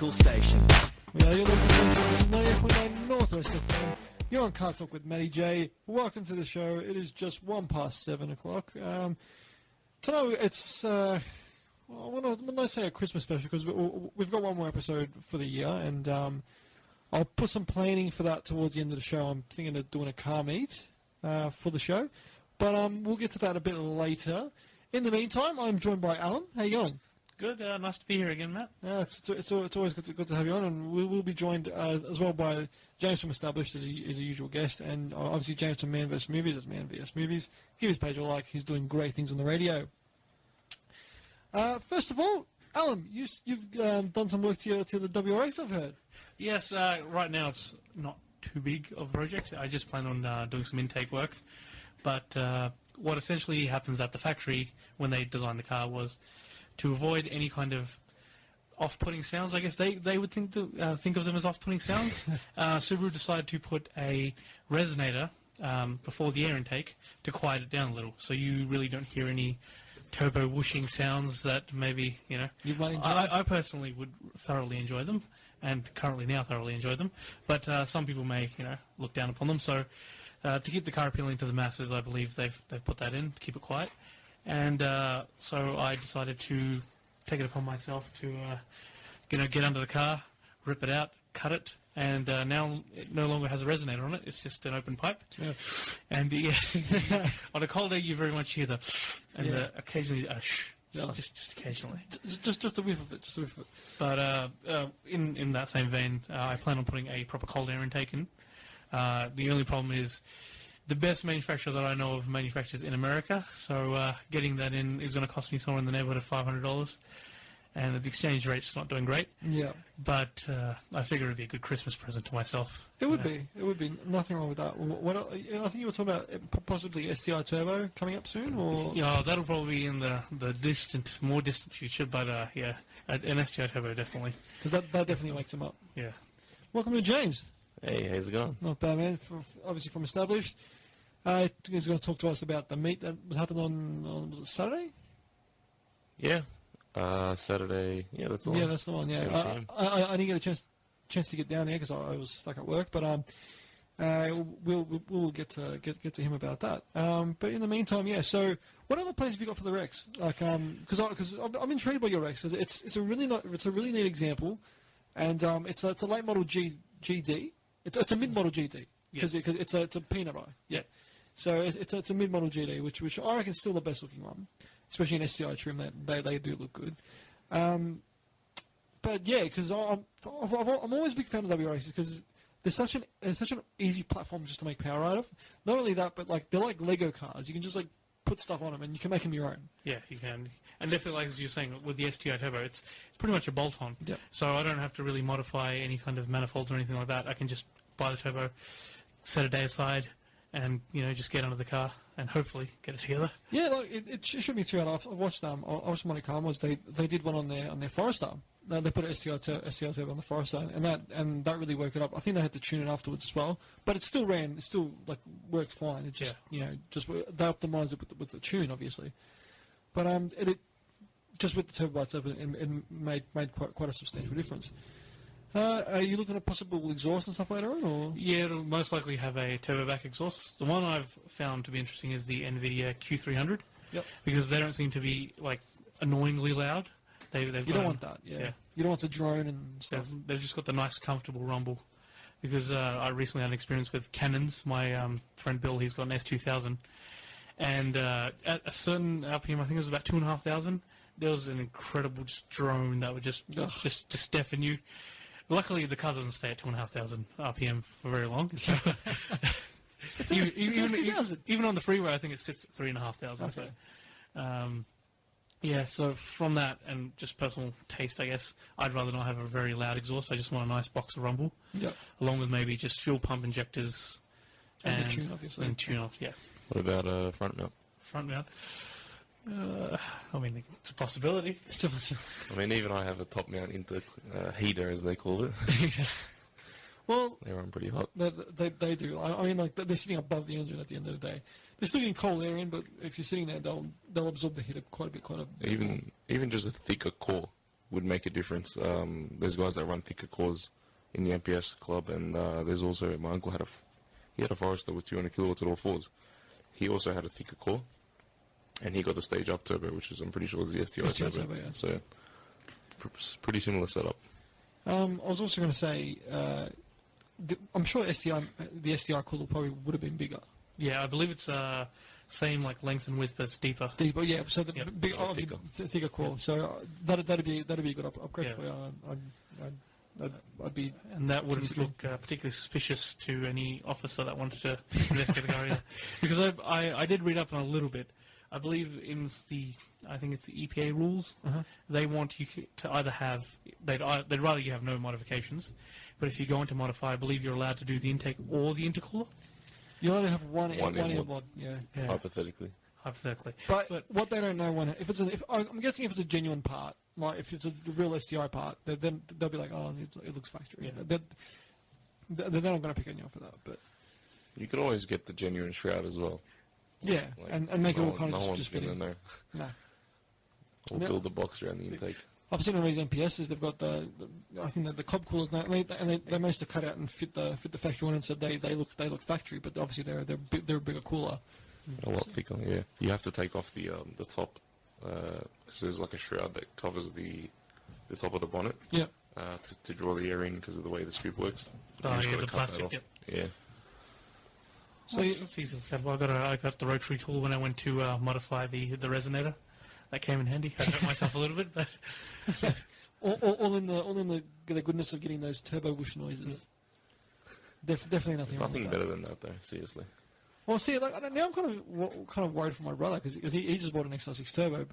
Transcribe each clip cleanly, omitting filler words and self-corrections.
local station. Yeah, you're listening to 98.9 Northwest FM. You're on CarTorque with Matty J. Welcome to the show. It is just 7 o'clock. Tonight it's, when I say a Christmas special, because we've got one more episode for the year, and I'll put some planning for that towards the end of the show. I'm thinking of doing a car meet for the show, but we'll get to that a bit later. In the meantime, I'm joined by Alan. How you going? Good. Nice to be here again, Matt. It's always good to have you on, and we'll be joined as well by James from Estblshd as a usual guest, and obviously James from Man vs Movies as Man vs Movies. Give his page a like. He's doing great things on the radio. First of all, Alan, you've done some work to the WRX, I've heard. Yes. Right now it's not too big of a project. I just plan on doing some intake work, but what essentially happens at the factory when they designed the car was to avoid any kind of off-putting sounds. I guess they would think of them as off-putting sounds. Subaru decided to put a resonator before the air intake to quiet it down a little, so you really don't hear any turbo whooshing sounds that maybe, you might enjoy. I personally would thoroughly enjoy them, and currently now thoroughly enjoy them, but some people may, look down upon them. So to keep the car appealing to the masses, I believe they've put that in to keep it quiet. And so I decided to take it upon myself to, get under the car, rip it out, cut it, and now it no longer has a resonator on it. It's just an open pipe. Yeah. And on a cold day, you very much hear the and occasionally a shh, just occasionally, just a whiff of it, just a whiff of it. But in that same vein, I plan on putting a proper cold air intake in. The only problem is, the best manufacturer that I know of manufactures in America, so getting that in is going to cost me somewhere in the neighborhood of $500, and the exchange rate's not doing great. Yeah. But I figure it'd be a good Christmas present to myself. It would be. It would be. Nothing wrong with that. I think you were talking about possibly STI Turbo coming up soon, or? Yeah, that'll probably be in the more distant future, but an STI Turbo definitely. Because that definitely wakes them up. Yeah. Welcome to James. Hey, how's it going? Not bad, man. Obviously from Estblshd. He's going to talk to us about the meet that happened on was it Saturday? Yeah. Saturday. Yeah, that's the one. Yeah, that's the one. Yeah. I didn't get a chance to get down there because I was stuck at work, but we'll get to him about that. But in the meantime, yeah. So, what other plans have you got for the Rex? Like, because I'm intrigued by your Rex. It's a really neat example, and it's a late model GD. It's a mid model GD because it's a peanut eye. Yeah. So it's a mid model GD, which I reckon is still the best looking one, especially in SCI trim. They do look good. But yeah, because I'm always a big fan of WRXs because they're such an easy platform just to make power out of. Not only that, but like they're like Lego cars. You can just like put stuff on them and you can make them your own. Yeah, you can. And definitely, like as you're saying, with the STI Turbo, it's pretty much a bolt-on. Yep. So I don't have to really modify any kind of manifolds or anything like that. I can just buy the turbo, set a day aside, and just get under the car and hopefully get it together. Yeah, like it should be 3 out. I've watched them. I watched Monte Carlos. They did one on their Forester. They put an STI Turbo on the Forester, and that really woke it up. I think they had to tune it afterwards as well, but it still ran. It still worked fine. It just they optimized it with the tune, obviously. But it just with the turbo by itself, it made quite a substantial difference. Are you looking at possible exhaust and stuff later on, or? Yeah, it'll most likely have a turbo back exhaust. The one I've found to be interesting is the NVIDIA Q300. Yep. Because they don't seem to be annoyingly loud. You don't want that. Yeah. You don't want to drone and stuff. They've just got the nice, comfortable rumble. Because I recently had an experience with Cannons. My friend Bill, he's got an S2000. And at a certain RPM, I think it was about 2,500, there was an incredible just drone that would just deafen you. Luckily, the car doesn't stay at 2,500 RPM for very long. So even on the freeway, I think it sits at 3,500. Okay. So, so from that and just personal taste, I guess, I'd rather not have a very loud exhaust. I just want a nice box of rumble, along with maybe just fuel pump injectors and the tune, obviously. And tune off, yeah. What about front mount? Front mount? I mean, it's a possibility. I mean, even I have a top mount heater, as they call it. Well, they run pretty hot. They do. I mean, they're sitting above the engine at the end of the day. They're still getting cold air in, but if you're sitting there, they'll absorb the heat quite a bit. Even just a thicker core would make a difference. There's guys that run thicker cores in the MPS club, and there's also my uncle had a Forester with 200 kilowatts at all fours. He also had a thicker core, and he got the stage up turbo, which is I'm pretty sure is the STI turbo. Yeah. So pretty similar setup. I was also going to say, I'm sure the STI cooler probably would have been bigger. Yeah, I believe it's same like length and width, but it's deeper. Deeper, yeah. So the Thicker. thicker core. Yeah. So that'd be a good upgrade for you. I'd be. And that wouldn't look particularly suspicious to any officer that wanted to investigate the car either. Because I did read up on a little bit. I believe I think it's the EPA rules. They want you to either have, they'd rather you have no modifications, but if you go into modify, I believe you're allowed to do the intake or the intercooler. You only have one air mod. mod, yeah. Hypothetically. But what they don't know I'm guessing if it's a genuine part, like if it's a real STI part, then they'll be like, oh, it looks factory. Yeah. They're not going to pick on you for that, but You could always get the genuine shroud as well. yeah, Like, and make it all kind no of one's just fit in. know. No. Or No. build a box around the intake. I've seen on these MPSs, they've got I think the cob coolers, and they managed to cut out and fit the factory one, and so they look factory, but obviously they're a bigger cooler. A lot thicker, yeah. You have to take off the top, because there's like a shroud that covers the top of the bonnet. Yeah. To draw the air in because of the way the scoop works. Oh, You just yeah, gotta the cut that plastic, off. yep. Yeah. So It's easy. I got the rotary tool when I went to modify the resonator. That came in handy. I hurt myself a little bit, but all in the goodness of getting those turbo whoosh noises. Definitely nothing wrong Nothing with that. better than that, though, seriously. Well, see, like, now I'm kind of worried for my brother because he just bought an XR6 Turbo,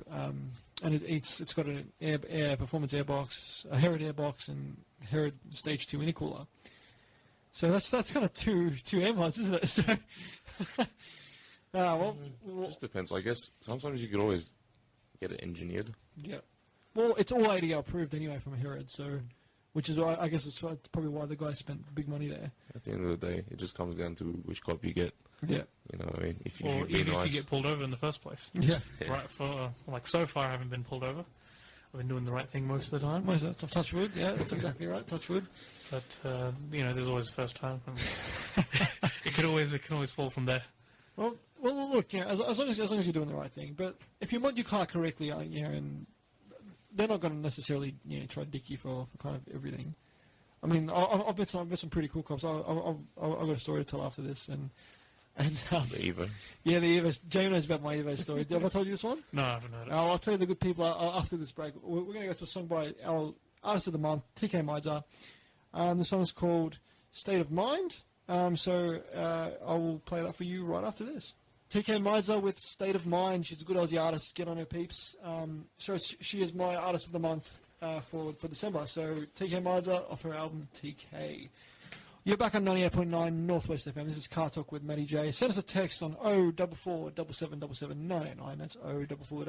and it's got an air performance airbox, a Herod airbox, and Herod Stage 2 intercooler. So that's kind of two air mods, isn't it? So, well, It just depends. I guess sometimes you could always get it engineered. yeah. Well, it's all ADL approved anyway from Herod, so which is why I guess it's probably why the guy spent big money there. At the end of the day, it just comes down to which cop you get. Yeah. You know what I mean? If or you be even nice. if you get pulled over in the first place. Yeah. Yeah. Right, for like so far I haven't been pulled over. I've been doing the right thing most of the time. Most of that stuff, touch wood. Yeah, that's exactly right. Touch wood. But there's always a first time. It can always fall from there. Well, look, as long as you're doing the right thing. But if you mod your car correctly, and they're not going to necessarily try to dick you for kind of everything. I mean, I've met some pretty cool cops. I've got a story to tell after this, and The Evo. yeah, the Evo. Jamie knows about my Evo story. Have I told you this one? No, I haven't heard it. I'll tell you the good people after this break. We're going to go to a song by our artist of the month, TK Mizer. The song is called State of Mind. So I will play that for you right after this. TK Mizer with State of Mind. She's a good Aussie artist. Get on her, peeps. So she is my artist of the month for December. So TK Mizer off her album TK. You're back on 98.9 Northwest FM. This is CarTorque with Matty J. Send us a text on 044 777 989. That's 044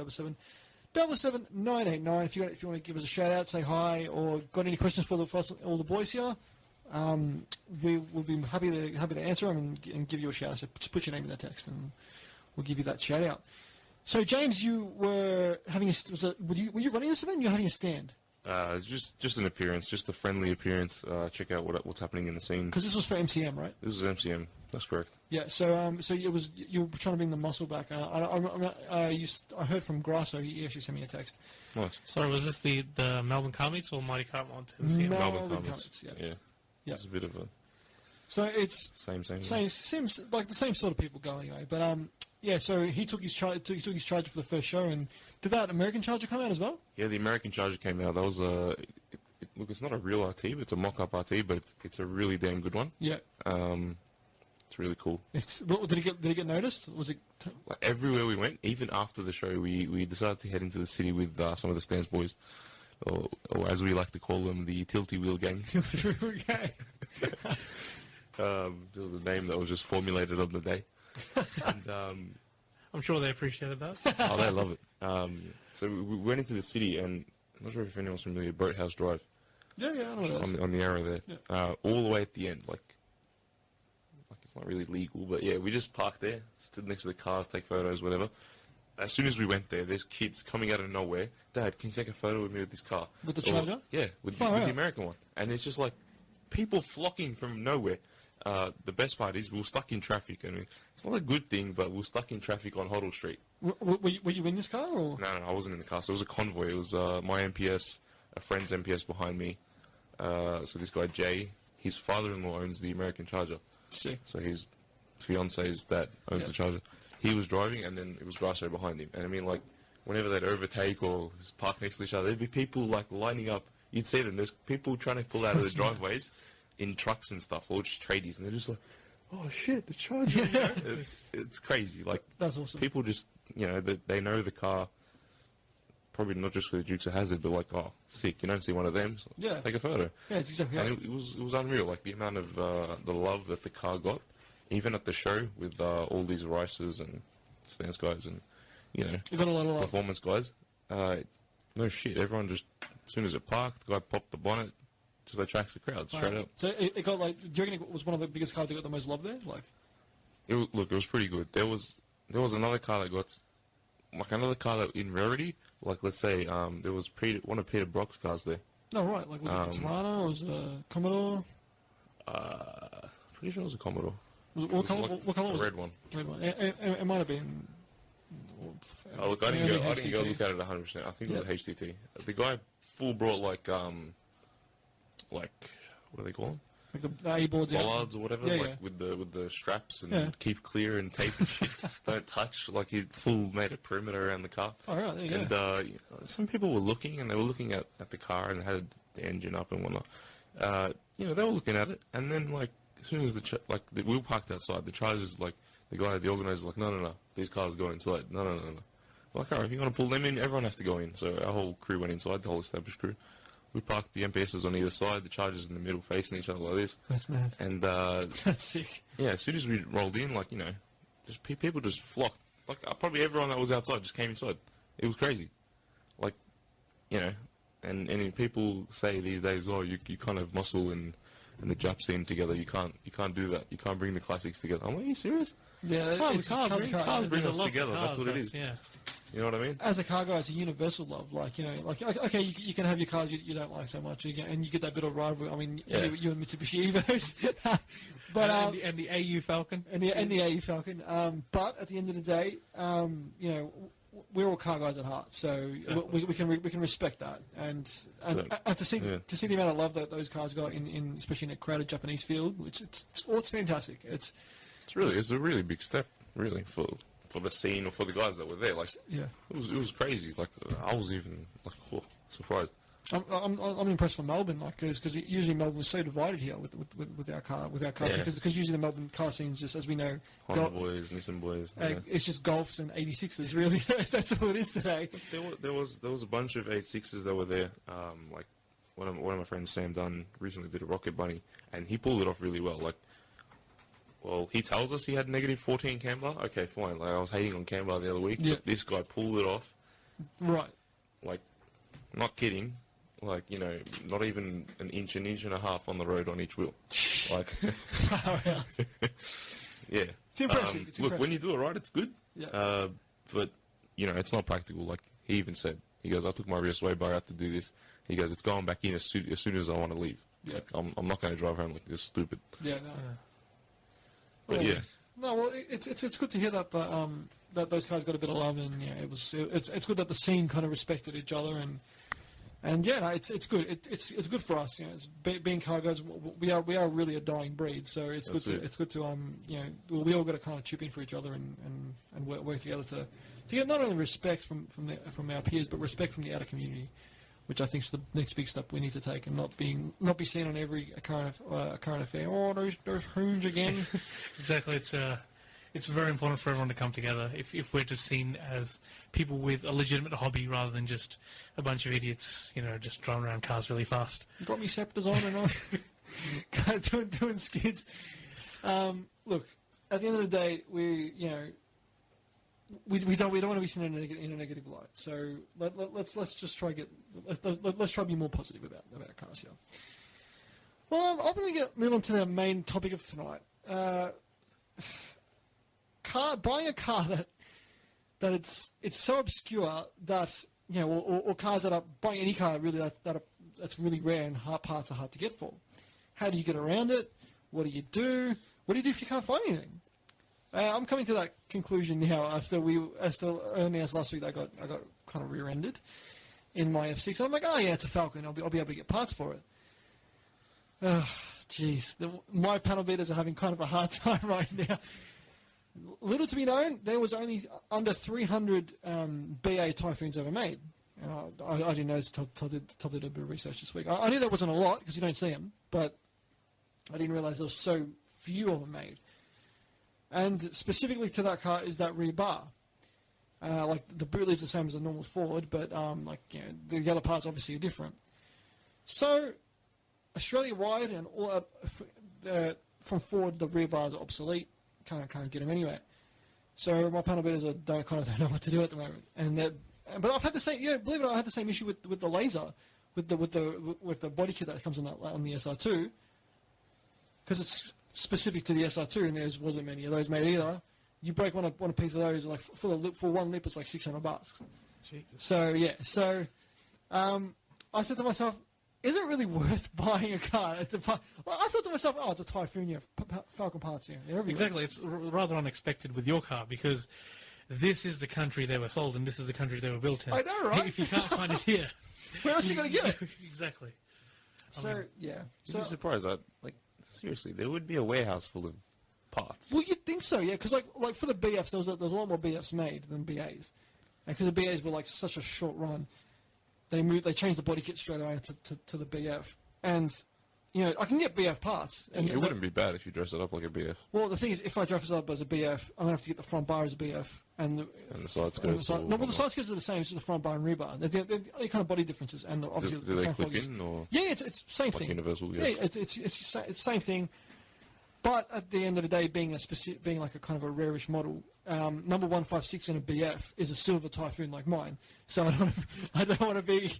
777 989. If you want to give us a shout out, say hi, or got any questions for all the boys here, we will be happy to answer them and give you a shout out. So put your name in the text and we'll give you that shout out. So James, you were having were you running this event? You're having a stand. Just an appearance, just a friendly appearance. Check out what's happening in the scene. Because this was for MCM, right? This is MCM. That's correct. Yeah. So you were trying to bring the muscle back. I heard from Grasso. He actually sent me a text. Nice. Sorry, was this the Melbourne Car Meets or Mighty Car Mont? MCM? Melbourne Melbourne Comets, comments. yeah. Yeah. Yeah. It's a bit of a So it's same. seems like the same sort of people go anyway. But yeah. So he took his charge for the first show, and did that American Charger come out as well? Yeah, the American Charger came out. That was look, it's not a real RT, but it's a mock-up RT, but it's a really damn good one. Yeah. It's really cool. Did it get noticed? Was it? Like everywhere we went, even after the show, we decided to head into the city with some of the Stance boys, or as we like to call them, the Tilty Wheel Gang. Okay. It was a name that was just formulated on the day. And, I'm sure they appreciated that. oh, they love it. So we went into the city, and I'm not sure if anyone's familiar with Boathouse Drive. Yeah, I know what that is. On the arrow there. Yeah. All the way at the end, like it's not really legal, but yeah, we just parked there, stood next to the cars, take photos, whatever. as soon as we went there, there's kids coming out of nowhere. Dad, can you take a photo with me with this car? With the Charger? Yeah, with the American one. And it's just like people flocking from nowhere. The best part is we were stuck in traffic. I mean, it's not a good thing, but we were stuck in traffic on Hoddle Street. Were you in this car? Or? No, I wasn't in the car. So it was a convoy. It was my MPS, a friend's MPS behind me. So this guy, Jay, his father-in-law owns the American Charger. Sick. So his fiance's dad owns the Charger. He was driving, and then it was Grasso behind him. And I mean, like, whenever they'd overtake or just park next to each other, there'd be people, like, lining up. You'd see them. There's people trying to pull out of the driveways in trucks and stuff, or just tradies, and they're just like, oh, shit, the Charger. It's crazy. Like, that's awesome. People just, you know, they know the car, probably not just for the Dukes of Hazzard, but like, oh, sick, you don't see one of them, so take a photo. Yeah, it's exactly and it was unreal, like, the amount of the love that the car got. Even at the show with all these Rices and stance guys and, you know, got a lot of performance guys, no shit, everyone just, as soon as it parked, the guy popped the bonnet, just attracts the crowd straight up. So it got like, do you reckon it was one of the biggest cars that got the most love there? Like, look, it was pretty good. There was another car that got, like another car that in rarity, like let's say there was one of Peter Brock's cars there. No, right, like was it a Tirana or was it a Commodore? Pretty sure it was a Commodore. What colour was it? The red one. Red one. It might have been. Oh, look, I didn't go look at it 100%. I think it was a HTT. The guy full brought like what do they call them? Like the A-boards, bollards or whatever, with the straps and keep clear and tape and shit. Don't touch. Like he full made a perimeter around the car. Oh right, there you go. And some people were looking, and they were looking at the car and had the engine up and whatnot. You know, they were looking at it, and then like as soon as we were parked outside, the Chargers like the organizer like no, these cars go inside. No. Like, alright, if you want to pull them in, everyone has to go in. So our whole crew went inside, the whole Estblshd crew. We parked the MPSs on either side, the Chargers in the middle, facing each other like this. That's mad. And that's sick. Yeah, as soon as we rolled in, like, you know, just people just flocked. Like, probably everyone that was outside just came inside. It was crazy. Like, you know, and people say these days, oh, you kind of muscle and the Jap scene together. You can't do that. You can't bring the classics together. I'm like, are you serious? Yeah, cars bring us together. That's what it is. Yeah. You know what I mean? As a car guy, it's a universal love. Like, you know, like, okay, you can have your cars you don't like so much, and you get that bit of rivalry. I mean, you and Mitsubishi Evos. But, and the AU Falcon. And the AU Falcon. But at the end of the day, you know, we're all car guys at heart, so exactly. we can respect that. And to see the amount of love that those cars got in especially in a crowded Japanese field, it's fantastic. It's a really big step, really, for the scene or for the guys that were there. Like, it was crazy. Like, I was even like, surprised. I'm impressed for Melbourne, like, because usually Melbourne is so divided here with our car scene, because usually the Melbourne car scene is just, as we know, Honda boys, Nissan boys. It's just Golfs and 86s, really. That's all it is today. There was a bunch of 86s that were there. Like one of my friends, Sam Dunn, recently did a Rocket Bunny, and he pulled it off really well. Like, well, he tells us he had negative 14 camber. Okay, fine. Like, I was hating on camber the other week, but this guy pulled it off. Right. Like, not kidding. Like, you know, not even an inch and a half on the road on each wheel. Like, yeah. It's impressive. Look, when you do it right, it's good. Yeah. But, you know, it's not practical. Like, he even said, he goes, I took my rear sway bar out to do this. He goes, it's going back in as soon as I want to leave. Yeah. Like, I'm not going to drive home like this stupid. Yeah, no. But well, no, well, it's good to hear that that those guys got a bit of love, and it's good that the scene kind of respected each other, and yeah, no, it's good. It's good for us. You know, it's being car guys. We are really a dying breed, so it's good to you know, we all got to kind of chip in for each other and work together to get not only respect from our peers, but respect from the outer community, which I think is the next big step we need to take, and not be seen on every current affair. Oh, those hoons again. Exactly. It's very important for everyone to come together. If we're just seen as people with a legitimate hobby rather than just a bunch of idiots, you know, just driving around cars really fast. You got me scepters on and on, doing skids. Look, at the end of the day, we don't want to be seen in a negative light. So let's just try let's try to be more positive about cars here. Well, I'm going to move on to the main topic of tonight. Buying a car that that it's so obscure that, you know, or cars that are buying any car really that's really rare and parts are hard to get for. How do you get around it? What do you do? What do you do if you can't find anything? I'm coming to that conclusion now after announced last week that I got kind of rear-ended in my F6. And I'm like, oh yeah, it's a Falcon. I'll be able to get parts for it. Jeez, my panel beaters are having kind of a hard time right now. Little to be known, there was only under 300 BA Typhoons ever made. I didn't know this till they did a bit of research this week. I knew there wasn't a lot because you don't see them, but I didn't realise there was so few of them made. And specifically to that car is that rear bar. Like the boot lid's the same as the normal Ford, but like, you know, the other parts obviously are different. So Australia-wide and all from Ford, the rear bars are obsolete. Can't get them anywhere. So my panel beaters don't know what to do at the moment. But I've had the same, believe it or not, I had the same issue with the laser, with the body kit that comes on the SR2, because it's specific to the SR2, and there wasn't many of those made either. You break one piece of those, like for one lip, it's like $600. Jesus. So yeah, I said to myself, is it really worth buying a car? I thought to myself, oh, it's a Typhoon, Falcon parts, they're everywhere. Exactly, it's rather unexpected with your car because this is the country they were sold and this is the country they were built in. I know, right? If you can't find it here, where else are you going to get it? Exactly. So yeah, You'd be surprised. Seriously, there would be a warehouse full of parts. Well, you'd think so, yeah, because like for the BFs, there's a lot more BFs made than BAs, and because the BAs were like such a short run, they changed the body kit straight away to the BF, and you know I can get BF parts. And it wouldn't be bad if you dress it up like a BF. Well, the thing is, if I dress it up as a BF, I'm gonna have to get the front bar as a BF and the side skirts. The side skirts are the same. It's just the front bar and rear bar. They're kind of body differences, and obviously do they click in or? Yeah, it's same like thing. Universal, yeah, it's the same thing. But at the end of the day, being like a kind of a rarish model, number 156 in a BF is a silver Typhoon like mine. So I don't want to be,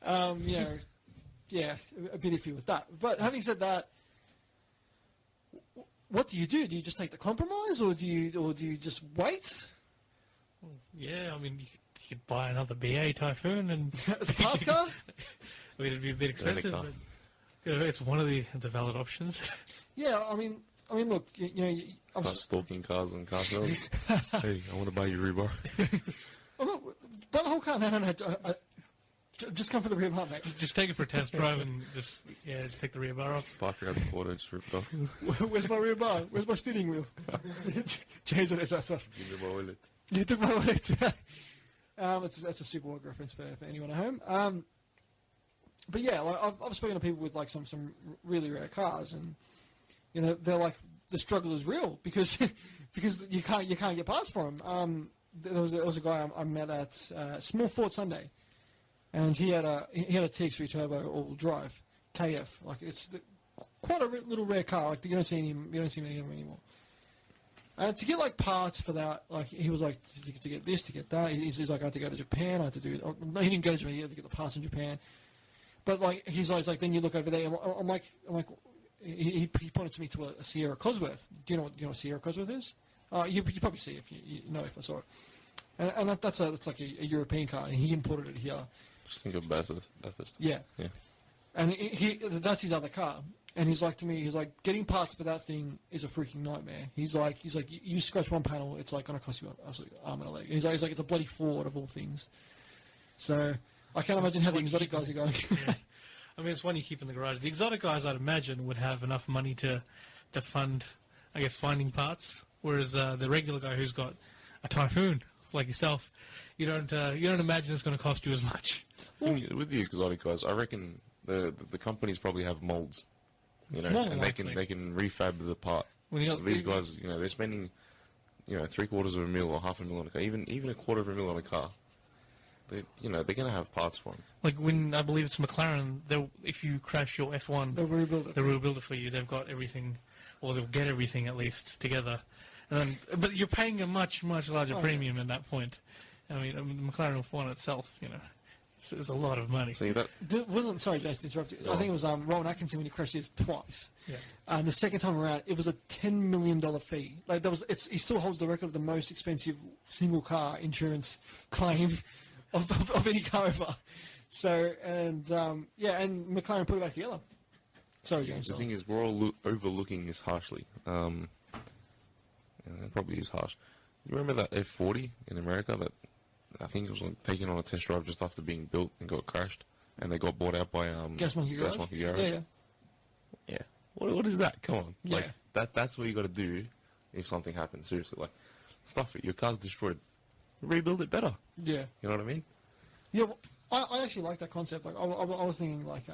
a bit iffy with that. But having said that, what do you do? Do you just take the compromise, or do you just wait? Yeah, I mean, you could buy another BA Typhoon and as a parts car. I mean, it'd be a bit expensive, but it's one of the valid options. Yeah, I mean, look, Start stalking cars and car sales. Hey, I want to buy your rebar. Buy the whole car. No. Just come for the rear bar, mate. Just take it for a test drive and just take the rear bar off. Park around the corner, just rip it off. Where's my rear bar? Where's my steering wheel? Change it, that stuff. Give me my wallet. You took my wallet. That's a Super Walk reference for anyone at home. But yeah, like, I've spoken to people with like some really rare cars, and they're like, the struggle is real because you can't get parts for them. There was a guy I met at Small Fort Sunday, and he had a TX3 turbo all-wheel drive KF. Like it's quite a little rare car. Like you don't see many of them anymore. To get like parts for that, like he was like to get this, to get that. He's like, I had to go to Japan. I had to do. No, he didn't go to Japan. He had to get the parts in Japan. But like he's like then you look over there. I'm like he pointed to me to a Sierra Cosworth. Do you know what Sierra Cosworth is? You probably see if you know if I saw it. And that's like a European car, and he imported it here. Just think of Bathurst. Yeah. And that's his other car. And he's like to me, he's like, getting parts for that thing is a freaking nightmare. He's like, you scratch one panel, it's like going to cost you absolutely arm and a leg. And he's like, it's a bloody Ford of all things. So I can't imagine how the exotic guys are going. Yeah. I mean, it's one you keep in the garage. The exotic guys, I'd imagine, would have enough money to fund, I guess, finding parts. Whereas the regular guy who's got a Typhoon like yourself, you don't imagine it's going to cost you as much. With the exotic guys, I reckon the companies probably have molds, and they can refab the part. These guys, they're spending, $750,000 or $500,000 on a car, even $250,000 on a car. They're going to have parts for them. Like when I believe it's McLaren, if you crash your F1, they'll rebuild it for you. They've got everything, or they'll get everything at least together. But you're paying a much larger premium at that point. I mean, McLaren F1 itself, So it's a lot of money. See that? Wasn't, sorry, Jason, to interrupt you. Go I think on. it was Rowan Atkinson when he crashed his twice. Yeah. And the second time around, it was a $10 million fee. Like he still holds the record of the most expensive single car insurance claim of any car ever. So, and McLaren put it back together. Sorry, James. The thing is, we're all overlooking this harshly. It probably is harsh. You remember that F40 in America that I think it was taken on a test drive just after being built and got crashed, and they got bought out by Gas Monkey Garage? Yeah. Yeah. What is that? Come on. Yeah. Like that's what you got to do if something happens. Seriously, like stuff it. Your car's destroyed. Rebuild it better. Yeah. You know what I mean? Yeah. Well, I actually like that concept. Like I was thinking like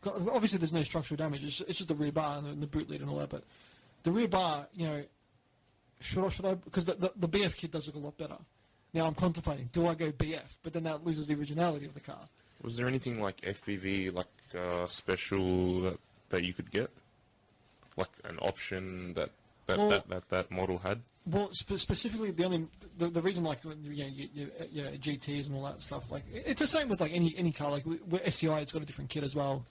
obviously there's no structural damage. It's just the rear bar and the boot lid and all that. But the rear bar, should I? Because the BF kit does look a lot better. Now I'm contemplating, do I go BF? But then that loses the originality of the car. Was there anything like FPV, like special that you could get, like an option that model had? Well, specifically the reason like your GTs and all that stuff, like it's the same with like any car. Like with SCI, it's got a different kit as well.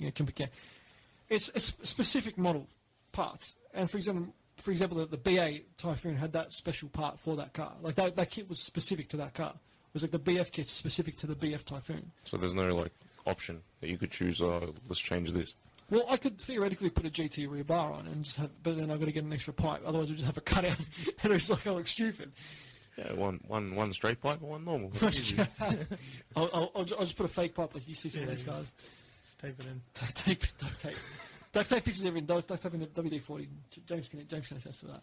It's specific model parts, and for example, the BA Typhoon had that special part for that car. Like that kit was specific to that car. It was like the BF kit's specific to the BF Typhoon. So there's no like option that you could choose. Let's change this. Well, I could theoretically put a GT rear bar on and just have, but then I've got to get an extra pipe. Otherwise, we just have a cutout, and it's like I look stupid. Yeah, one straight pipe and one normal. I'll just put a fake pipe like you see some of these cars. Just tape it in. Duct tape. Duct tape fixes everything. Duct tape in the WD-40. James can attest to that.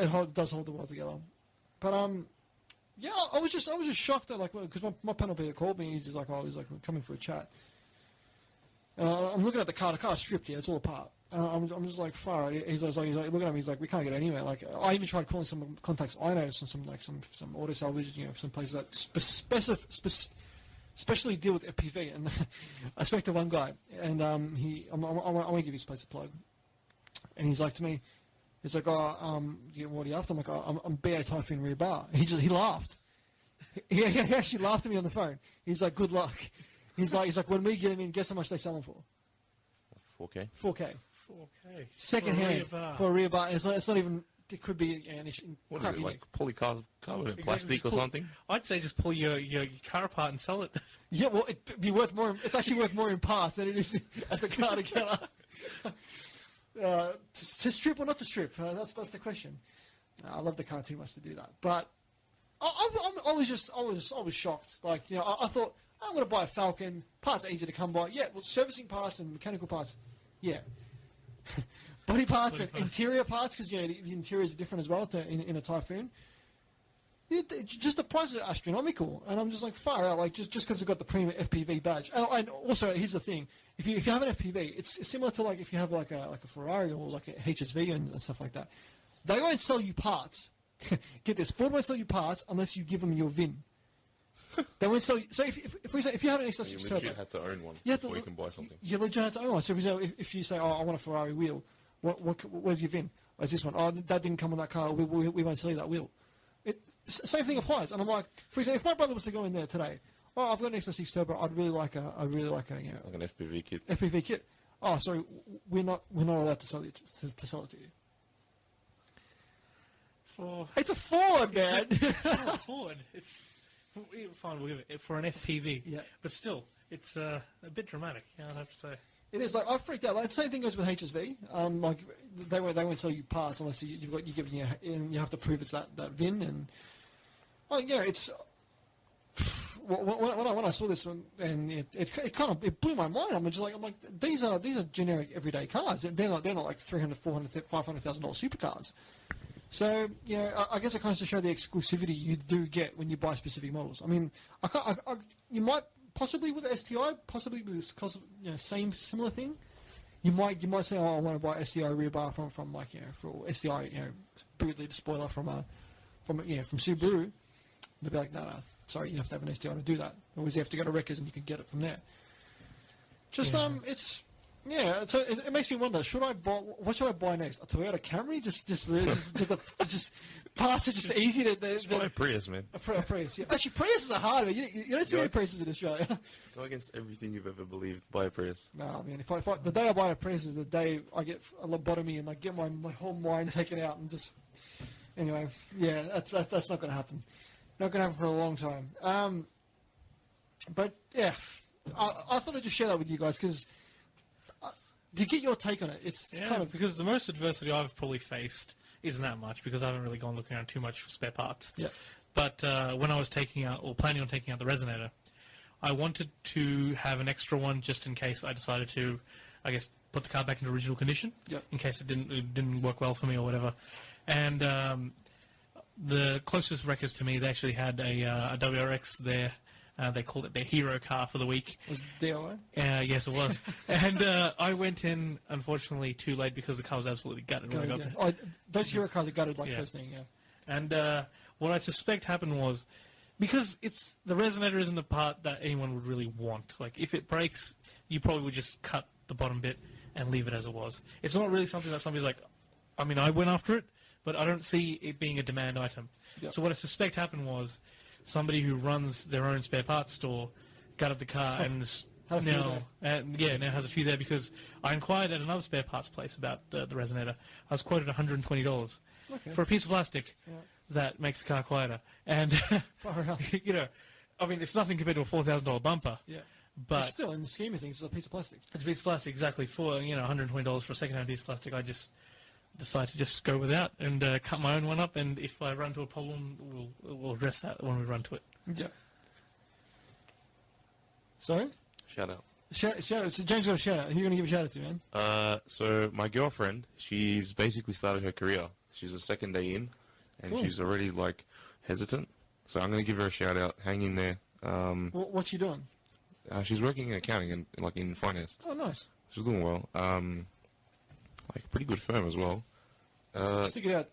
It does hold the world together. But yeah, I was just shocked that because my panel beater called me. He's just like, we're coming for a chat. And I'm looking at the car. The car's stripped here. It's all apart. And I'm just like, far out. He's like looking at me. He's like, we can't get anywhere. Like I even tried calling some contacts I know, some auto salvage, some places that especially deal with FPV. And I spoke to one guy, and I want to give his place a plug. And he's like to me, he's like, what are you after? I'm like, I'm BA Typhoon rear bar. He laughed. He actually laughed at me on the phone. He's like, good luck. He's like, when we get him in, guess how much they sell them for? 4K. 4K. Second hand for a rear bar. It's not even. It could be an issue. What is it, like polycarbonate plastic or something? I'd say just pull your car apart and sell it. Yeah, well, it'd be worth more. It's actually worth more in parts than it is as a car together. To strip or not to strip? That's the question. I love the car too much to do that. But I was shocked. Like I thought I'm going to buy a Falcon. Parts are easy to come by. Yeah, well, servicing parts and mechanical parts. Yeah. Body parts and interior parts, because the interiors are different as well in a Typhoon. Just the prices are astronomical, and I'm just like far out. Like just because it's got the premium FPV badge. And also, here's the thing: if you have an FPV, it's similar to like if you have like a Ferrari or like a HSV and stuff like that. They won't sell you parts. Get this: Ford won't sell you parts unless you give them your VIN. They won't sell you. So if you have an XL6 You Turbo, legit had to own one before you can buy something. You legit have to own one. So if you say, I want a Ferrari wheel, where's your VIN? Oh, it's this one. Oh, that didn't come on that car. We won't sell you that wheel. Same thing applies. And I'm like, for example, if my brother was to go in there today, I've got an XL6 Turbo. I'd really like an FPV kit. FPV kit. Oh, sorry, we're not allowed to sell it to you. It's a Ford, man. It's not a Ford. It's fine. We'll give it for an FPV. Yeah. But still, it's a bit dramatic. I'd have to say. It is. Like I freaked out. Like the same thing goes with HSV. Like they won't sell you parts unless you have to prove it's that VIN and it's. When I saw this one, and it kind of blew my mind. I'm like these are generic everyday cars. They're not like $300,000, $400,000, $500,000 supercars. So I guess it kind of show the exclusivity you do get when you buy specific models. I mean, you might possibly with STI, possibly with this similar thing. You might say, I want to buy STI rear bar from for STI boot lid spoiler from Subaru. They'll be like, no, sorry, you have to have an STI to do that. Otherwise, you have to go to Wreckers and you can get it from there. Just it's Yeah, so it makes me wonder. What should I buy next? A Toyota Camry? Just parts are just easy to. Just buy a Prius, man. A Prius. Yeah. Actually, Priuses are hard. You don't see many Priuses in Australia. Go against everything you've ever believed. Buy a Prius. No, man. If I the day I buy a Prius is the day I get a lobotomy and I get my whole mind taken out and just. Anyway, yeah, that's not going to happen. Not going to happen for a long time. But yeah, I thought I'd just share that with you guys because. To get your take on it, it's kind of... because the most adversity I've probably faced isn't that much because I haven't really gone looking around too much for spare parts. Yeah. But when I was taking out, or planning on taking out the resonator, I wanted to have an extra one just in case I decided to, I guess, put the car back into original condition. Yep. In case it didn't work well for me or whatever. And the closest wreckers to me, they actually had a WRX there. They called it their hero car for the week. Was DIY? Yes, it was. And I went in, unfortunately, too late because the car was absolutely gutted when I got there. Those hero cars are gutted first thing, yeah. And what I suspect happened was, because the resonator isn't a part that anyone would really want. Like, if it breaks, you probably would just cut the bottom bit and leave it as it was. It's not really something that somebody's like, I mean, I went after it, but I don't see it being a demand item. Yep. So what I suspect happened was, somebody who runs their own spare parts store gutted the car and now has a few there because I inquired at another spare parts place about the resonator. I was quoted $120 for a piece of plastic that makes the car quieter. And, you know, I mean, it's nothing compared to a $4,000 bumper. Yeah. But still, in the scheme of things, it's a piece of plastic. It's a piece of plastic, exactly. For, $120 for a second-hand piece of plastic, I just decide to just go without and cut my own one up, and if I run into a problem, we'll address that when we run to it. Yeah. Sorry? Shout out. So James got a shout out. Who are you going to give a shout out to, man? So my girlfriend, she's basically started her career. She's the second day in, and she's already, hesitant. So I'm going to give her a shout out. Hang in there. What's she doing? She's working in accounting and, in finance. Oh, nice. She's doing well. Pretty good firm as well. Stick it out.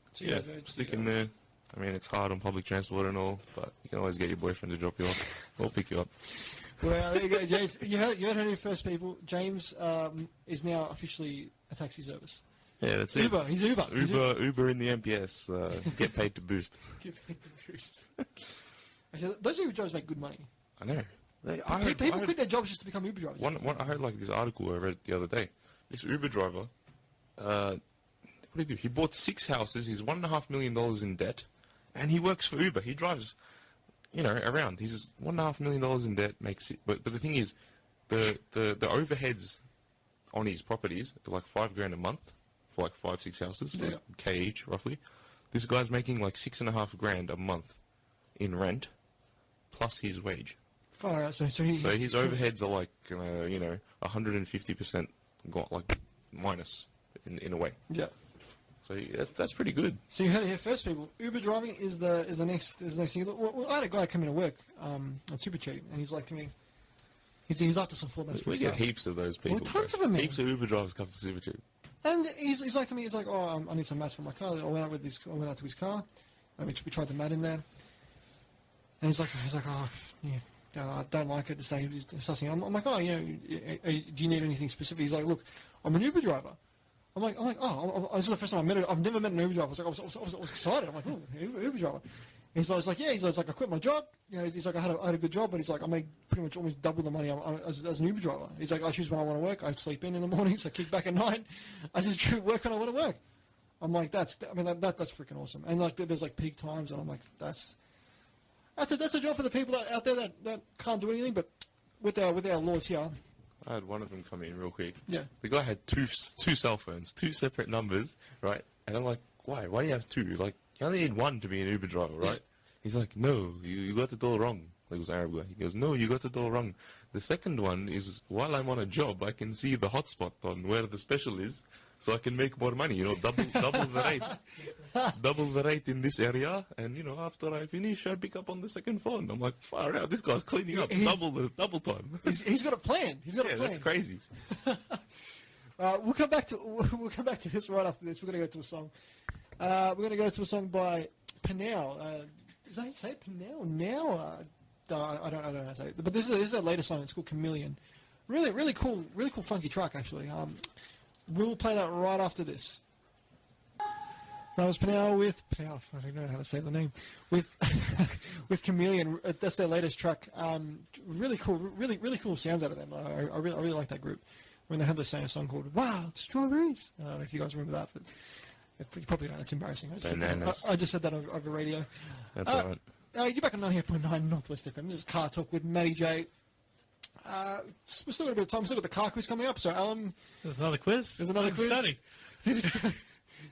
Stick in there. I mean, it's hard on public transport and all, but you can always get your boyfriend to drop you off or pick you up. Well, there you go, James. You heard it first, people. James is now officially a taxi service. Yeah, that's Uber. it. He's Uber. Uber in the MPS. Get paid to boost. Get paid to boost. Actually, those Uber drivers make good money. I know. People quit their jobs just to become Uber drivers. I heard this article I read the other day. This Uber driver, what did he do? He bought 6 houses. He's $1.5 million in debt, and he works for Uber. He drives, around. He's $1.5 million in debt. Makes it, but the thing is, the overheads on his properties are like $5,000 a month for 5-6 houses, K each roughly. This guy's making $6.5 grand a month in rent, plus his wage. Far out. So his overheads are 150% minus in a way. Yeah. So that's pretty good. So you heard it here first, people. Uber driving is the next thing. Well, I had a guy come into work on Super Cheap, and he's like to me, he's after some formats. We get heaps of those people. Well, tons of them, man. Heaps of Uber drivers come to Super Cheap. And he's like to me, he's like, I need some mats for my car. I went out to his car, and we tried the mat in there, and he's like, oh, yeah. I don't like it. He's sussing. I'm like, do you need anything specific? He's like, look, I'm an Uber driver. I'm like, this is the first time I met it. I've never met an Uber driver. I was excited. I'm like, oh, Uber driver. And he's like, yeah. He's like, I quit my job. He's like, I had a good job, but he's like, I make pretty much almost double the money as an Uber driver. He's like, I choose when I want to work. I sleep in the mornings. I kick back at night. I just work when I want to work. I'm like, that's freaking awesome. And there's peak times, and I'm like, that's a job for the people out there that can't do anything. But with our laws here, I had one of them come in real quick. Yeah. The guy had two cell phones, 2 separate numbers, right? And I'm like, why? Why do you have 2? You only need 1 to be an Uber driver, right? Yeah. He's like, no, you got it all wrong. It was an Arab guy. He goes, no, you got it all wrong. The second one is, while I'm on a job, I can see the hotspot on where the special is, so I can make more money, double the rate. Double the rate in this area, and, after I finish, I pick up on the second phone. I'm like, far out, this guy's cleaning up double time. He's got a plan. He's got a plan. That's crazy. We'll come back to this right after this. We're going to go to a song. We're going to go to a song by Panau. Is that how you say it? Panau? Now? I don't know how to say it. But this is their latest song. It's called Chameleon. Really cool, funky truck actually. We'll play that right after this. That was Pnau with Pnau. I don't know how to say the name. With with Chameleon. That's their latest track. Really cool sounds out of them. I really like that group. When they had the same song called "Wild Strawberries." I don't know if you guys remember that, but you probably don't. It's embarrassing. I just said that over radio. That's all right. You're back on 98.9 Northwest FM. This is CarTorque with Matty J. We've still got a bit of time. We've still got the car quiz coming up. So, Alan... There's another quiz? There's another quiz? Study.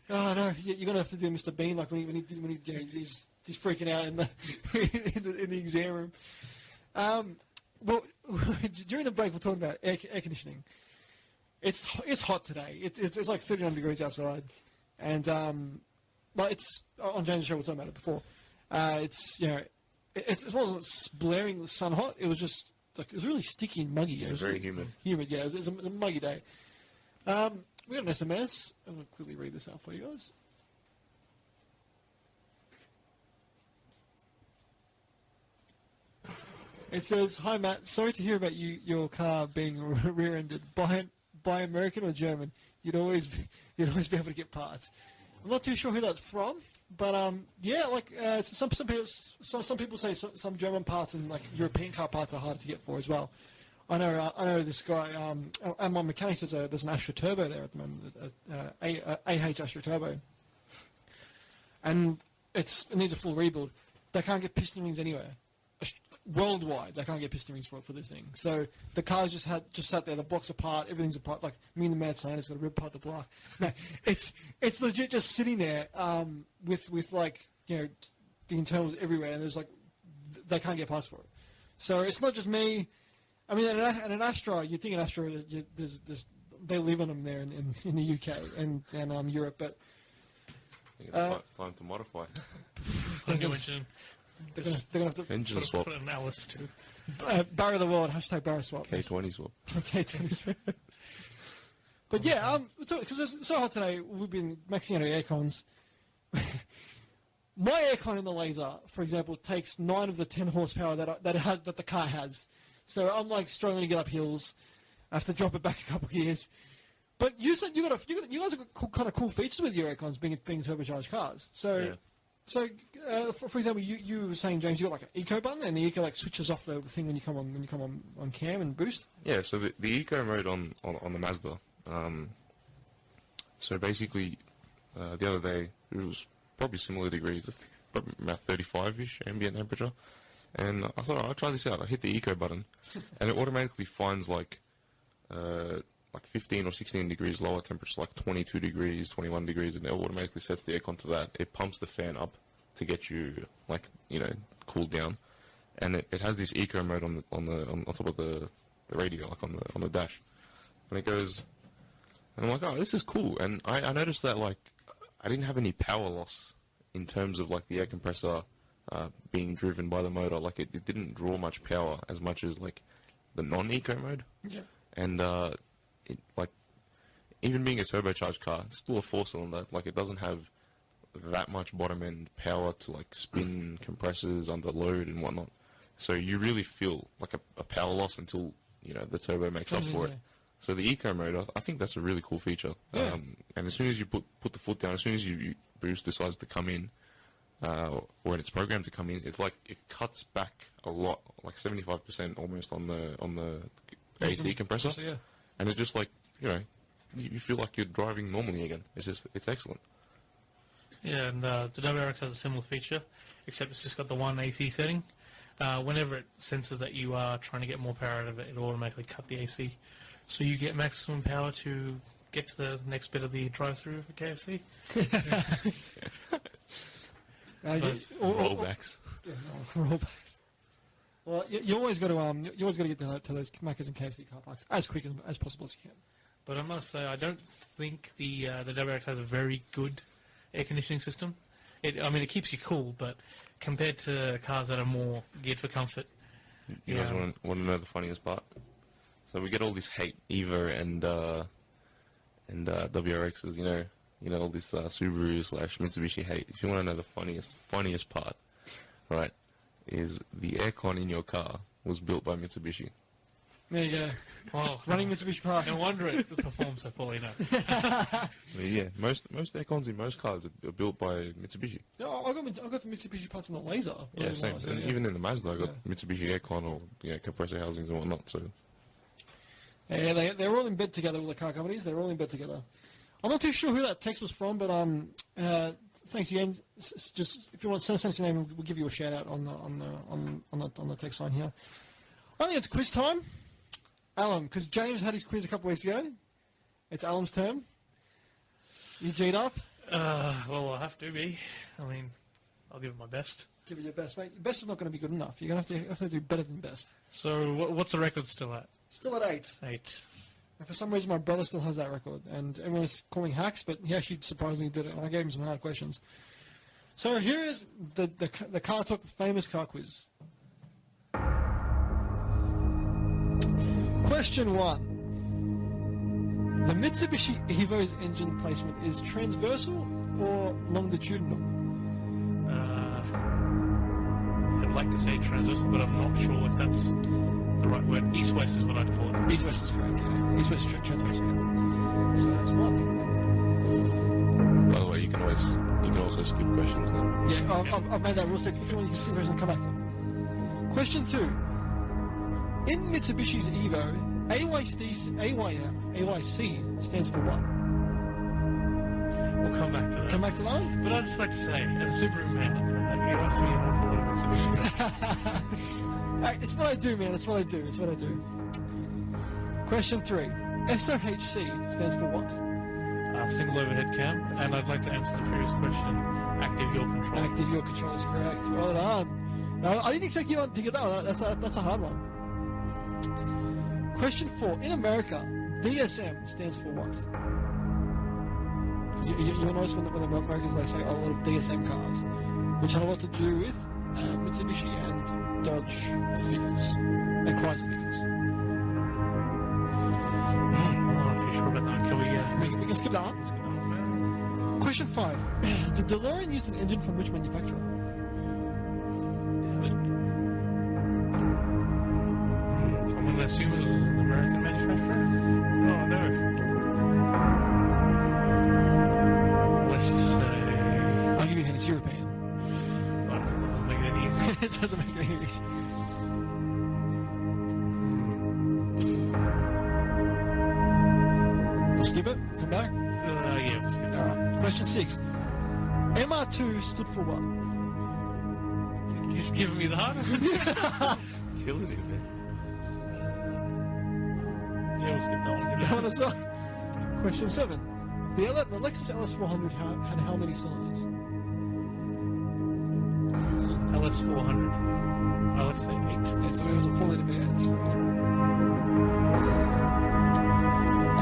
Oh, no. You're going to have to do Mr. Bean, like when he you know, he's freaking out in the exam room. Well, during the break, we're talking about air conditioning. It's hot today. It's like 39 degrees outside. And, like, it's... On James' show, we were talking about it before. It's, you know... It wasn't blaring sun hot. It was just... Like, it was really sticky and muggy. Yeah, it was very humid. Humid, yeah. It was a muggy day. We got an SMS. I'm going to quickly read this out for you guys. It says, "Hi Matt, sorry to hear about your car being rear-ended. Buy American or German. You'd always be able to get parts." I'm not too sure who that's from, but yeah, like some people say some German parts and like European car parts are harder to get for as well. I know this guy. And my mechanic says there's an Astra Turbo there at the moment, AH Astra Turbo, and it needs a full rebuild. They can't get piston rings anywhere. Worldwide, they can't get piston rings for this thing. So the car's just sat there, the block's apart, everything's apart. Like me and the mad scientist got to rip apart the block. No, it's legit just sitting there with like, you know, the internals everywhere, and there's like they can't get parts for it. So it's not just me. I mean, and an Astra, you'd think an Astra, they live on them there in the UK and Europe, but I think it's time to modify. They're gonna have to engine swap. Put an Alice too. Barra the world, #Barra swap. K20 swap. K20 swap. But yeah, because it's so hot today, we've been maxing out our aircons. My aircon in the Laser, for example, takes 9 of the 10 horsepower that the car has. So I'm like struggling to get up hills. I have to drop it back a couple of gears. But you said you guys have got kind of cool features with your aircons being turbocharged cars. So. Yeah. So, for example, you were saying, James, you got like an eco button, and the eco like switches off the thing when you come on cam and boost. Yeah. So the eco mode on the Mazda. So basically, the other day it was probably similar degrees, probably about 35-ish ambient temperature, and I thought I'll try this out. I hit the eco button, and it automatically finds like 15 or 16 degrees lower temperature, like 22 degrees, 21 degrees, and it automatically sets the aircon to that. It pumps the fan up to get you, like, you know, cooled down, and it has this eco mode on top of the radio, like on the dash, and it goes, and I'm like, oh, this is cool, and I noticed that like I didn't have any power loss in terms of like the air compressor being driven by the motor. Like it didn't draw much power as much as like the non-eco mode, Yeah. and it, like, even being a turbocharged car, it's still a 4-cylinder. Like, it doesn't have that much bottom-end power to, like, spin compressors under load and whatnot. So you really feel like a power loss until, you know, the turbo makes up for it. So the eco mode, I think that's a really cool feature. Yeah. And as soon as you put the foot down, as soon as you boost decides to come in, or when it's programmed to come in, it's like it cuts back a lot, like 75% almost on the AC compressor. Yeah. And it just, like, you know, you feel like you're driving normally again. It's excellent. Yeah, and the WRX has a similar feature, except it's just got the one AC setting. Whenever it senses that you are trying to get more power out of it, it'll automatically cut the AC. So you get maximum power to get to the next bit of the drive-through for KFC. Rollbacks. Rollbacks. Well, you always got to get to those Maccas and KFC car parks as quick as possible as you can. But I must say, I don't think the WRX has a very good air conditioning system. I mean, it keeps you cool, but compared to cars that are more geared for comfort, You guys want to know the funniest part? So we get all this hate, Eva and WRXs, you know all this Subaru/Mitsubishi hate. If you want to know the funniest part, right, is the aircon in your car was built by Mitsubishi. There you go. Well, Running Mitsubishi parts. no wonder it performs so poorly now. I mean, yeah, most aircons in most cars are built by Mitsubishi. Yeah, I got the Mitsubishi parts in the Laser. Yeah, same. So, And yeah. even in the Mazda, I got Mitsubishi aircon or compressor housings and whatnot. So Yeah, they're all in bed together with the car companies. They're all in bed together. I'm not too sure who that text was from, but thanks again. Just if you want to send us your name, we'll give you a shout out on the text line here. I think it's quiz time, Alan, because James had his quiz a couple weeks ago. It's Alan's turn. You G'd up? Well, I'll have to be. I mean, I'll give it my best. Give it your best, mate. Your best is not going to be good enough. You're going to have to do better than best. So, what's the record still at? Still at 8. 8. And for some reason, my brother still has that record. And everyone's calling hacks, but he actually surprisingly did it. And I gave him some hard questions. So here is the CarTorque famous car quiz. Question 1. The Mitsubishi Evo's engine placement is transversal or longitudinal? I'd like to say transversal, but I'm not sure if that's the right word. East-west is what I'd call it. East-west is correct, yeah. East-west is transversal, yeah. So that's 1. by the way, you can also skip questions now. Yeah, I've made that rule. So if you want to skip questions, come back to it. Question 2. In Mitsubishi's Evo, AYC stands for what? We'll come back to that. Come back to that one? But I'd just like to say, as a Subaru man, you asked me an awful lot of Mitsubishi. Hey, it's what I do, man. It's what I do. It's what I do. Question 3. SOHC stands for what? Single overhead cam, and I'd like to answer the previous question. Active yaw control. Active yaw control is correct. Well done. No, I didn't expect you to get that one. That's a hard one. Question 4. In America, DSM stands for what? You'll notice when the Americans they say a lot of DSM cars, which had a lot to do with Mitsubishi and Dodge vehicles and Chrysler vehicles. I'm not too sure about that. Can We can skip that one. skip that one? Question 5. The DeLorean used an engine from which manufacturer? I'm going to assume it was an American manufacturer. Oh, no. Let's just say... I'll give you a hint. It's European. Oh, that doesn't make it any easier. It doesn't make any sense. We'll skip it. Come back. Yeah, we'll skip that. All right. Question 6. MR2 stood for what? You're just giving me the hard one. Killing it, man. Yeah, we'll skip that one. That one as well. Question 7. The Lexus LS400 had how many cylinders? LS400. Let's say 8. Yeah, so it was a 4-litre V8. That's correct.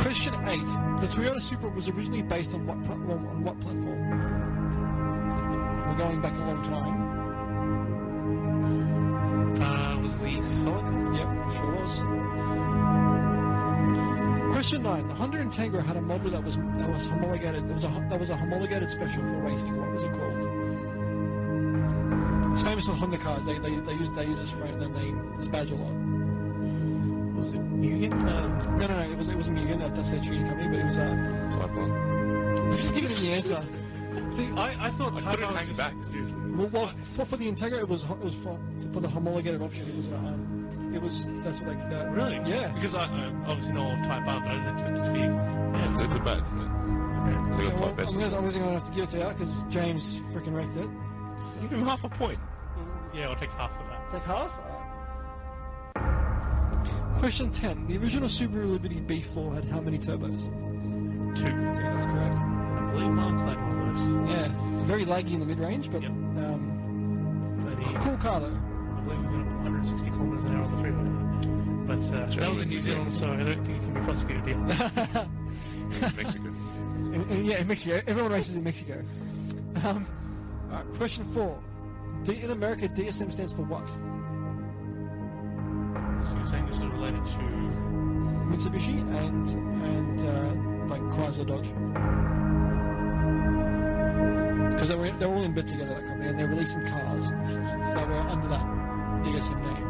Question 8. The Toyota Supra was originally based on what platform? We're going back a long time. Was the Solid? Yep, sure was. Question 9. The Honda Integra had a model that was homologated. That was a homologated special for racing. What was it called? It's famous with Honda cars. They use this frame and this badge a lot. Was it Mugen? No. It wasn't Mugen. That's their tuning company, but it was Type 1. You just give it the answer. See, I thought I Type couldn't R was hang just... back, seriously. Well, for the Integra, it was for the homologated option. That's what they. Really? Yeah. Because I obviously know of Type R, but I didn't expect it to be... Yeah, it's a badge, man. They got Type S. I'm going to have to give it to you because James freaking wrecked it. Give him half a point. Yeah, I'll take half of that. Take half. Question 10. The original Subaru Liberty B4 had how many turbos? 2. Yeah, that's correct. I believe Mark's had one of those. Yeah, very laggy in the mid-range, but Yep. But he, cool car though. I believe he got 160 kilometers an hour on the freeway. But that was in New Zealand, so I don't think he can be prosecuted here. Mexico. In Mexico. Everyone races in Mexico. All right, question 4. In America, DSM stands for what? So you're saying this is related to... Mitsubishi and like Chrysler Dodge. Because they were all in bed together, that company, and they released some cars that were under that DSM name.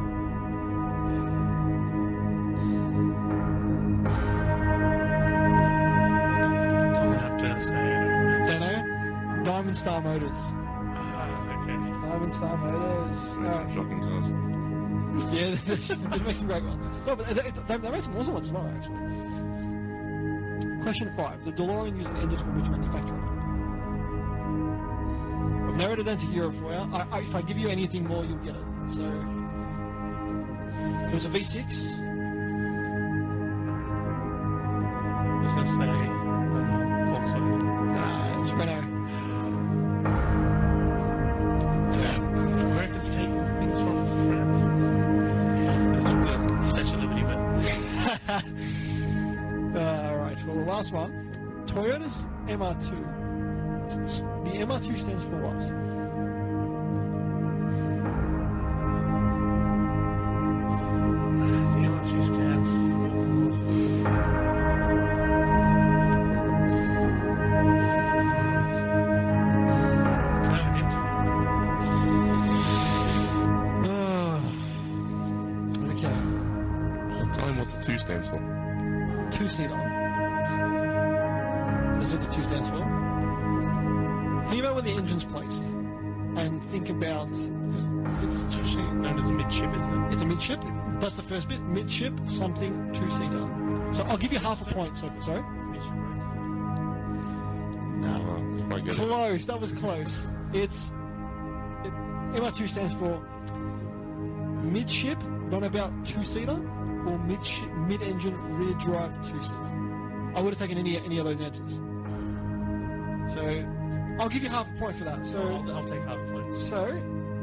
Diamond Star Motors. Okay. Diamond Star Motors. Made some shocking cars. Yeah, they make some great ones. No, but they make some awesome ones as well, actually. Question 5. The DeLorean used an engine from which manufacturer? I've narrowed it down to Europe for you. If I give you anything more, you'll get it. So, it was a V6. Let's just say Volkswagen. It was a Renault. Americans taking things from France. That's not the Statue of Liberty, but Alright, well, the last one. Toyota's MR2. The MR2 stands for what? the LSU stands for. Can I have a hint? Okay. Tell him what the 2 stands for. Two-seater. That's what the 2 stands for. Think about where the engine's placed. And think about... It's usually known as a midship, isn't it? It's a midship. That's the first bit. Midship, something, 2-seater. So I'll give you half a point. So, sorry? Midship race. If I get it. Close. That was close. MR2 stands for midship, runabout 2-seater, or mid-engine rear drive 2-seater. I would have taken any of those answers. So I'll give you half a point for that. So I'll take half a point. So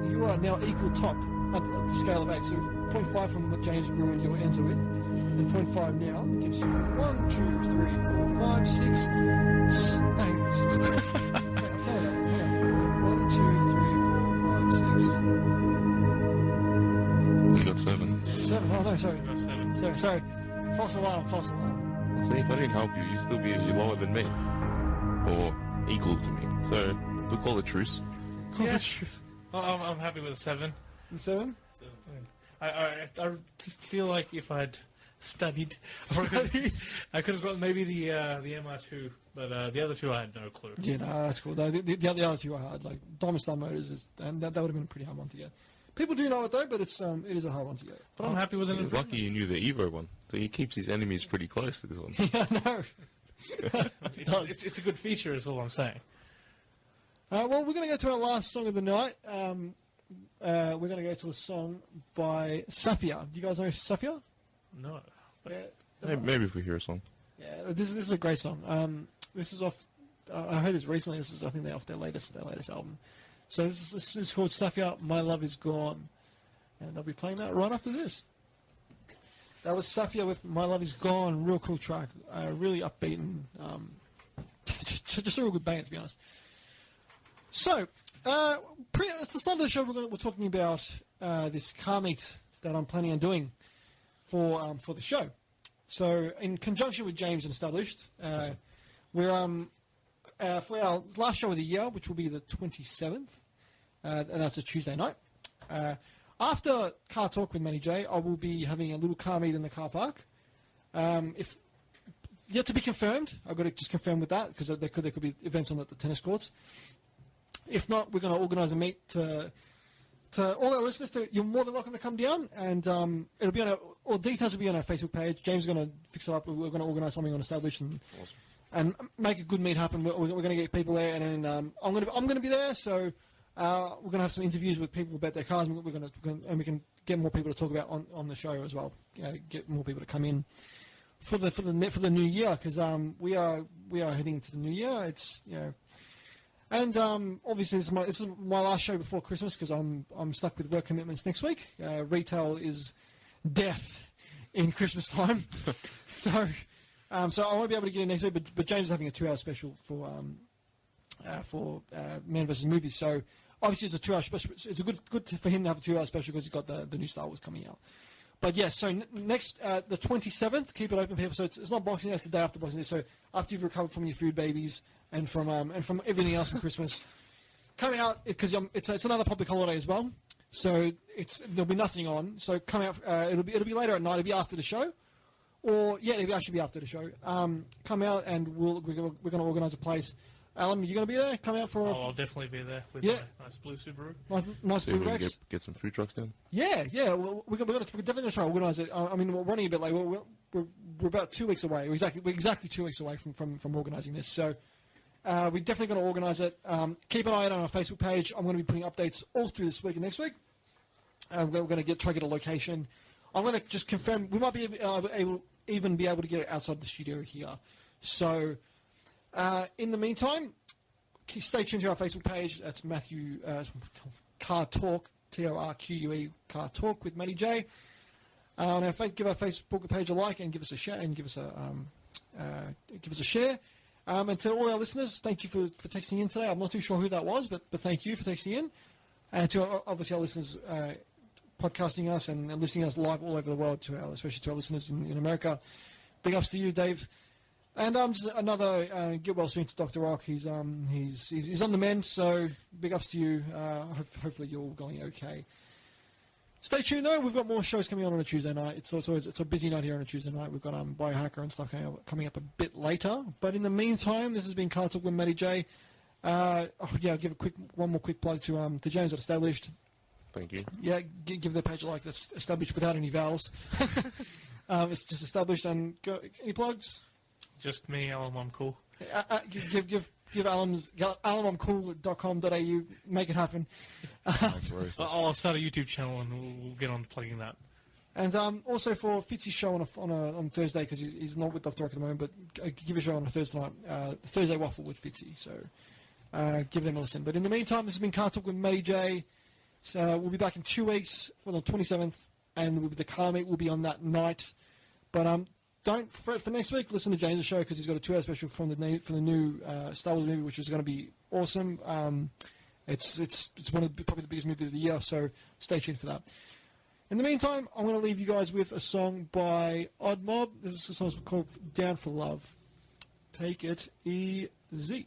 you are now equal top at the scale of 8. So 0.5 from what James ruined your answer with, and 0.5 now gives you 1, 2, 3, 4, 5, 6. Hang on. 1, 2, 3, 4, 5, 6. You got 7. 7. Oh no, sorry. Got 7. Sorry. False alarm. See, if I didn't help you, you'd still be lower than me. Or equal to me. So, we'll call it truce. Yes. I'm happy with a 7. 7? I just feel like if I'd studied, I could have got maybe the MR2, but the other 2 I had no clue. Yeah, no, that's cool. The other 2 are hard. Like Diamond Star Motors and that would have been a pretty hard one to get. People do know it though, but it is a hard one to get. But I'm happy with He it. was lucky you knew the Evo one. So he keeps his enemies pretty close to this one. Yeah, I know. It's a good feature, is all I'm saying. Well, we're going to go to our last song of the night. We're going to go to a song by Safia. Do you guys know Safia? No. Yeah. Maybe if we hear a song. Yeah, this is a great song. This is off. I heard this recently. I think they're off their latest album. So this is called Safia, My Love Is Gone, and I'll be playing that right after this. That was Safia with My Love Is Gone. Real cool track. Really upbeat and just a real good banger, to be honest. So, at the start of the show, we're talking about this car meet that I'm planning on doing for the show. So, in conjunction with James and Estblshd, we're for our last show of the year, which will be the 27th, and that's a Tuesday night. After CarTorque with Manny J, I will be having a little car meet in the car park. If yet to be confirmed, I've got to just confirm with that because there could be events on the tennis courts. If not, we're going to organise a meet to all our listeners. You're more than welcome to come down, and it'll be all details will be on our Facebook page. James is going to fix it up. We're going to organise something on Estblshd and make a good meet happen. We're going to get people there, and then I'm going to be there. So we're going to have some interviews with people about their cars, and we can get more people to talk about on the show as well. Get more people to come in for the new year because we are heading into the new year. It's and obviously this is my last show before Christmas because I'm stuck with work commitments next week. Retail is death in Christmas time, so I won't be able to get in next week. But James is having a 2-hour special for Man vs Movies. So obviously it's a 2-hour special. It's a good for him to have a 2-hour special because he's got the new Star Wars coming out. But yes, so next the 27th, keep it open, people. So it's not Boxing Day; it's the day after Boxing Day. So after you've recovered from your food babies and from everything else from Christmas, come out because it's another public holiday as well. So there'll be nothing on. So come out. It'll be later at night. It'll be after the show, or it'll actually be after the show. Come out and we're going to organise a place. Alan, you going to be there? Come out for Oh, I'll definitely be there with Yeah. my nice blue Subaru. nice See blue if we can Rex. get some food trucks down. Yeah. Well, we're definitely going to try to organise it. I mean, we're running a bit late. We're about 2 weeks away. We're exactly 2 weeks away from organising this. So we're definitely going to organise it. Keep an eye out on our Facebook page. I'm going to be putting updates all through this week and next week. We're going to try to get a location. I'm going to just confirm. We might be even be able to get it outside the studio here. So in the meantime, stay tuned to our Facebook page. That's Matthew CarTorque, TORQUE, CarTorque with Matty J. On our give our Facebook page a like and give us a share and give us a share. And to all our listeners, thank you for texting in today. I'm not too sure who that was, but thank you for texting in. And to obviously our listeners podcasting us and listening to us live all over the world, especially to our listeners in America. Big ups to you, Dave. And just another get well soon to Dr. Rock. He's on the mend, so big ups to you. Hopefully you're all going okay. Stay tuned though. We've got more shows coming on a Tuesday night. It's a busy night here on a Tuesday night. We've got Biohacker and stuff coming up a bit later. But in the meantime, this has been CarTorque with Matty J. I'll give one more quick plug to James at Estblshd. Thank you. Yeah, give their page a like. That's established without any vowels. It's just established. And any plugs? Just me, Alan. I'm cool. Give alanmomcool.com.au. Make it happen. I'll start a YouTube channel and we'll get on to plugging that. And also for Fitzy's show on Thursday, because he's not with Dr. Rock at the moment, but give a show on a Thursday night, Thursday Waffle with Fitzy. So give them a listen. But in the meantime, this has been CarTorque with Matty J. So we'll be back in 2 weeks for the 27th, and the car meet will be on that night. But don't fret for next week. Listen to James' show because he's got a 2-hour special from the new Star Wars movie, which is going to be awesome. It's one of probably the biggest movies of the year, so stay tuned for that. In the meantime, I'm going to leave you guys with a song by Odd Mob. This is a song called Down for Love. Take it easy.